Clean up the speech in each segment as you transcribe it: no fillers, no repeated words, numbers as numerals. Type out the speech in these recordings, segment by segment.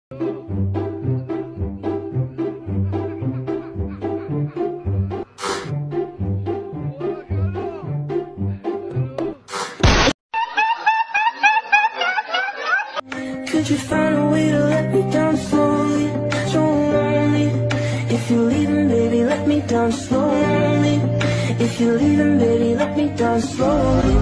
Could you find a way to let me down slowly, so lonely? If you're leaving, baby, let me down slowly. If you're leaving, baby, let me down slowly.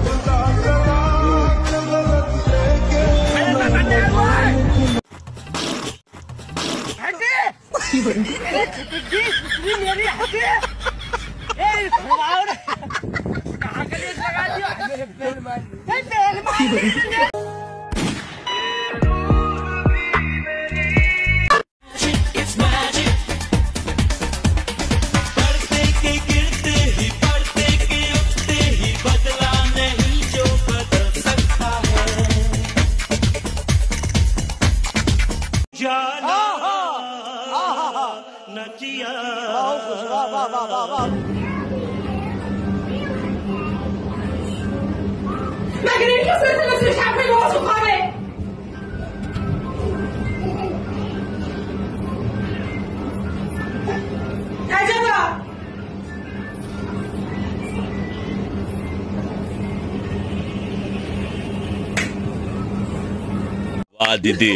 वाह दीदी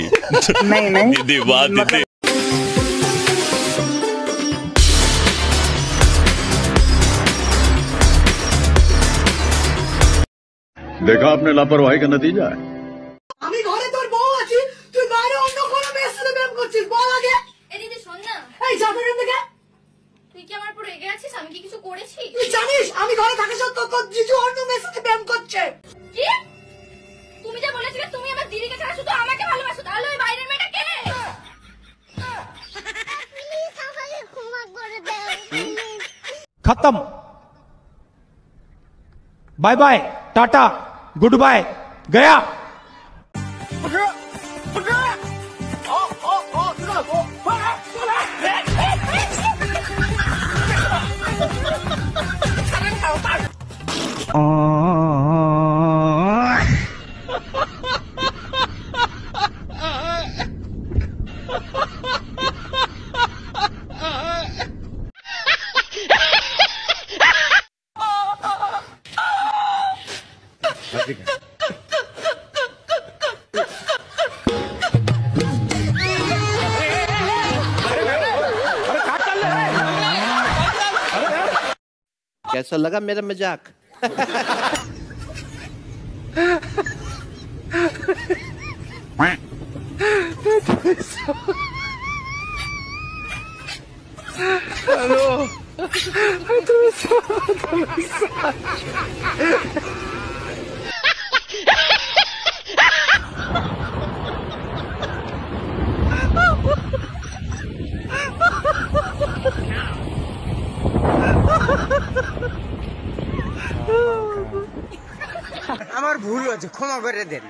नहीं दीदी वाह दीदी। देखा आपने लापरवाही का नतीजा है। আমি ঘরে তোর বউ আছি, তুই বাইরে অন্য কোনো মেয়ের সাথে প্রেম করছিস, বল আগে। এই দিদি শোন না, এই যা বের থেকে। তুই কি আমার উপর রেগে আছিস? আমি কি কিছু করেছি? তুই জানিস আমি ঘরে থাকা সত্ত্বেও তোর জিজু অন্য মেয়ের সাথে প্রেম করছে। কি? তুমি যে বলেছিলে তুমি আমার দিদিকে ছাড়া শুধু আমাকে ভালোবাসো, তাহলে ওই বাইরের মেয়েটা কে? প্লিজ আমাকে ক্ষমা করে দাও। खत्म। Bye bye, tata, goodbye, गया। कैसा लगा मेरा मजाक? আমার ভুল হয়েছে, ক্ষমা করে দেন।